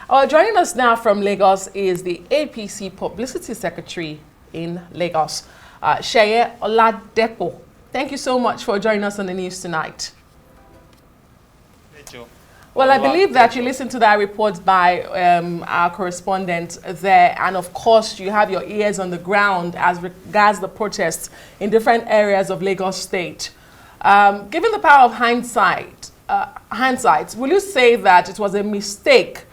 Joining us now from Lagos is the APC Publicity Secretary in Lagos, Seye Oladejo. Thank you so much for joining us on the news tonight. Thank you. Well, I believe that you listened to that report by our correspondent there, and of course you have your ears on the ground as regards the protests in different areas of Lagos State. Given the power of hindsight, will you say that it was a mistake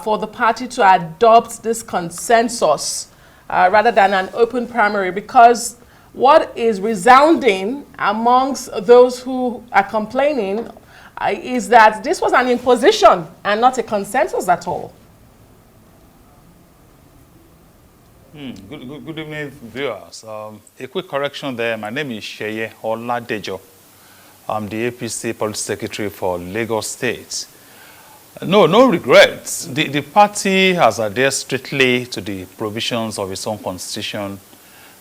for the party to adopt this consensus rather than an open primary? Because what is resounding amongst those who are complaining is that this was an imposition and not a consensus at all. Good evening, viewers. A quick correction there. My name is Seye Oladejo. I'm the APC Policy Secretary for Lagos State. No regrets. The party has adhered strictly to the provisions of its own constitution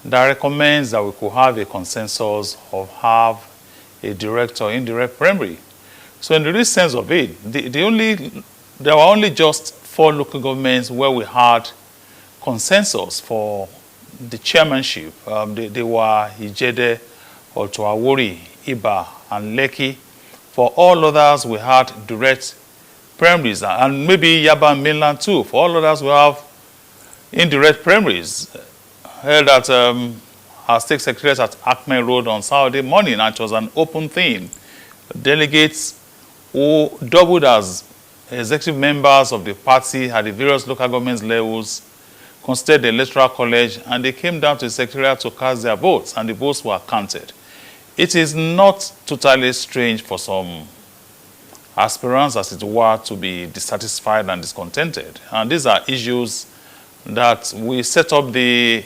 that recommends that we could have a consensus of have a direct or indirect primary. So in the real sense of it, there were only just 4 local governments where we had consensus for the chairmanship. They were Ijede, Otuawori, Iba, and Lekki. For all others, we had direct primaries, and maybe Yaba and Mainland too. For all others, we have indirect primaries held at our state secretariat at Acme Road on Saturday morning, and it was an open thing. Delegates who doubled as executive members of the party at the various local government levels constituted the electoral college, and they came down to the secretariat to cast their votes, and the votes were counted. It is not totally strange for some aspirants, as it were, to be dissatisfied and discontented. And these are issues that we set up the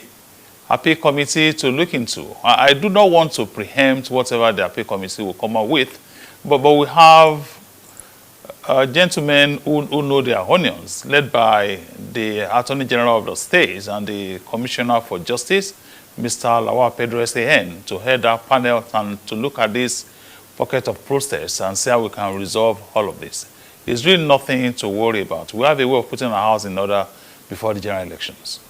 appeal committee to look into. I do not want to preempt whatever the appeal committee will come up with, but we have gentlemen who know their onions, led by the Attorney General of the state and the Commissioner for Justice, Mr. Lawal Pedro S.A.N., to head that panel and to look at this pocket of protest and see how we can resolve all of this. There's really nothing to worry about. We have a way of putting our house in order before the general elections.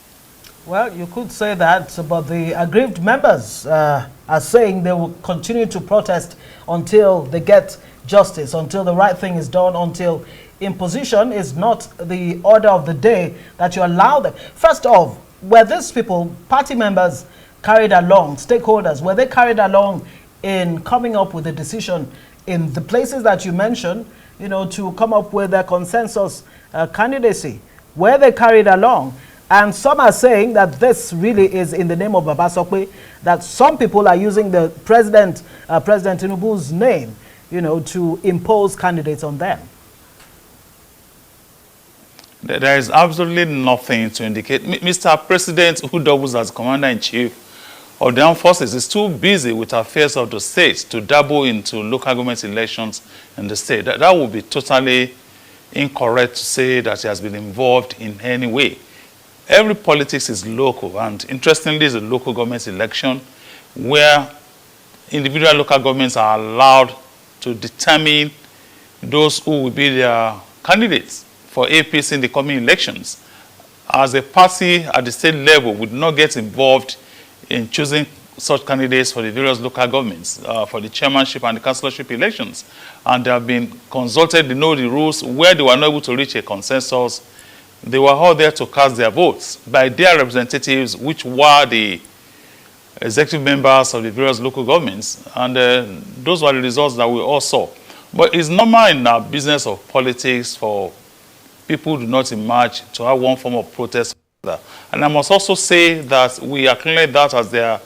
Well, you could say that, but the aggrieved members are saying they will continue to protest until they get justice, until the right thing is done, until imposition is not the order of the day, that you allow them. First off, were these people, party members, carried along, stakeholders, were they carried along in coming up with a decision in the places that you mentioned, you know, to come up with a consensus candidacy? Were they carried along? And some are saying that this really is in the name of Baba Sokwe, that some people are using the President Tinubu's name, you know, to impose candidates on them. There is absolutely nothing to indicate. Mr. President, who doubles as Commander-in-Chief of the Armed Forces, is too busy with affairs of the state to dabble into local government elections in the state. That would be totally incorrect to say that he has been involved in any way. Every politics is local, and interestingly, it's a local government election where individual local governments are allowed to determine those who will be their candidates for APC in the coming elections. As a party at the state level, would not get involved in choosing such candidates for the various local governments, for the chairmanship and the councillorship elections. And they have been consulted, they know the rules. Where they were not able to reach a consensus, they were all there to cast their votes by their representatives, which were the executive members of the various local governments. And those were the results that we all saw. But it's normal in our business of politics for people who do not emerge to have one form of protest. And I must also say that we acknowledge that as their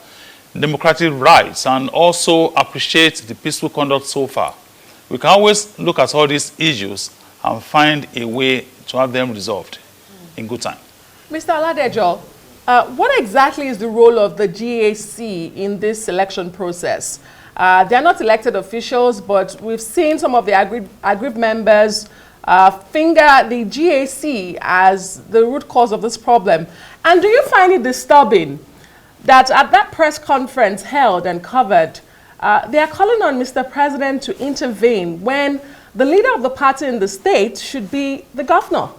democratic rights and also appreciate the peaceful conduct so far. We can always look at all these issues and find a way to have them resolved in good time. Mr. Oladejo, what exactly is the role of the GAC in this selection process? They're not elected officials, but we've seen some of the aggrieved members finger the GAC as the root cause of this problem. And do you find it disturbing that at that press conference held and covered, they are calling on Mr. President to intervene when the leader of the party in the state should be the governor?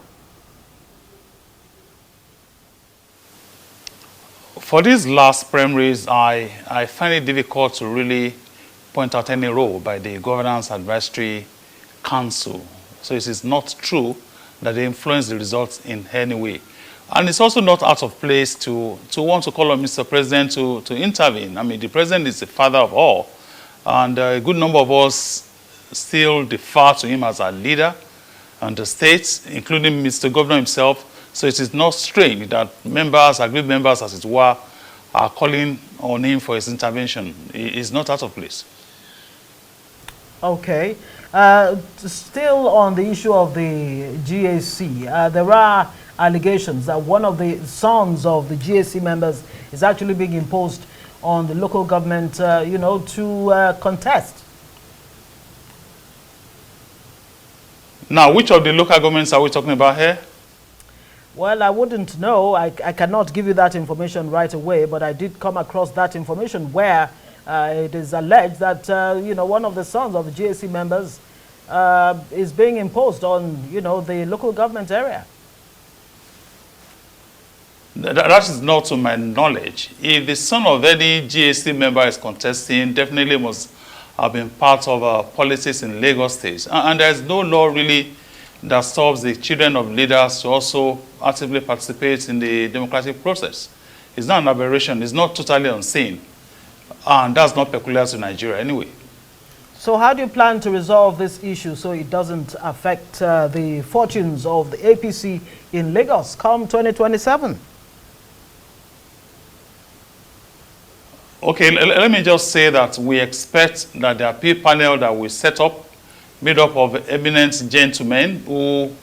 For these last primaries, I find it difficult to really point out any role by the Governance Advisory Council. So it is not true that they influence the results in any way. And it's also not out of place to want to call on Mr. President to intervene. I mean, the President is the father of all. And a good number of us still defer to him as our leader and the states, including Mr. Governor himself. So it is not strange that members, aggrieved members as it were, are calling on him for his intervention. It is not out of place. Okay. Still on the issue of the GAC, there are allegations that one of the sons of the GAC members is actually being imposed on the local government, to contest. Now, which of the local governments are we talking about here? Well, I wouldn't know. I cannot give you that information right away, but I did come across that information where it is alleged that, one of the sons of the GAC members is being imposed on, the local government area. That is not to my knowledge. If the son of any GAC member is contesting, definitely must have been part of politics in Lagos State. And there's no law really that stops the children of leaders to also actively participate in the democratic process. It's not an aberration. It's not totally unseen. And that's not peculiar to Nigeria anyway. So how do you plan to resolve this issue so it doesn't affect the fortunes of the APC in Lagos come 2027? Okay, let me just say that we expect that the appeal panel that we set up, made up of eminent gentlemen who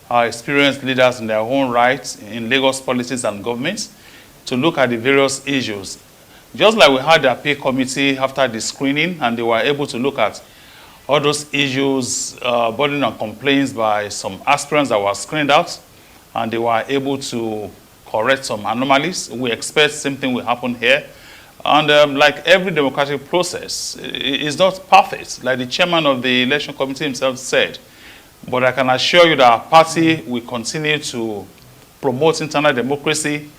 are experienced leaders in their own rights in Lagos politics and governments, to look at the various issues. Just like we had the appeal committee after the screening, and they were able to look at all those issues, burden on complaints by some aspirants that were screened out, and they were able to correct some anomalies. We expect the same thing will happen here. And like every democratic process, it's not perfect, like the chairman of the election committee himself said. But I can assure you that our party will continue to promote internal democracy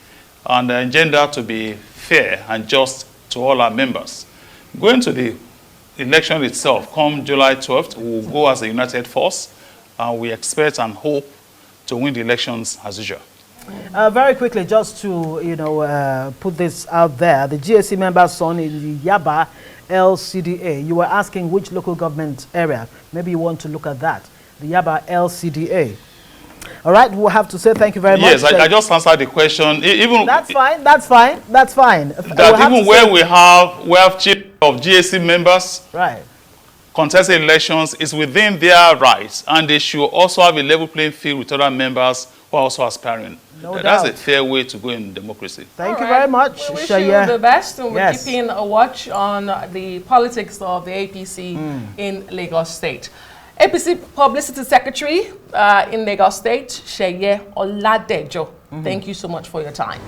and agenda to be fair and just to all our members. Going to the election itself, come July 12th, we will go as a united force, and we expect and hope to win the elections as usual. Very quickly, just to put this out there, the GAC member's son in the Yaba LCDA. You were asking which local government area. Maybe you want to look at that. The Yaba LCDA. All right, we'll have to say thank you very much. Yes, I just answered the question. Even that's fine. That's fine. That's fine. That even where we have chief of GAC members, right, contested elections is within their rights, and they should also have a level playing field with other members who are also aspiring. No doubt. That's a fair way to go in democracy. Thank you very much. We wish you the best, and we're keeping a watch on the politics of the APC in Lagos State. APC Publicity Secretary in Lagos State, Seye Oladejo. Thank you so much for your time.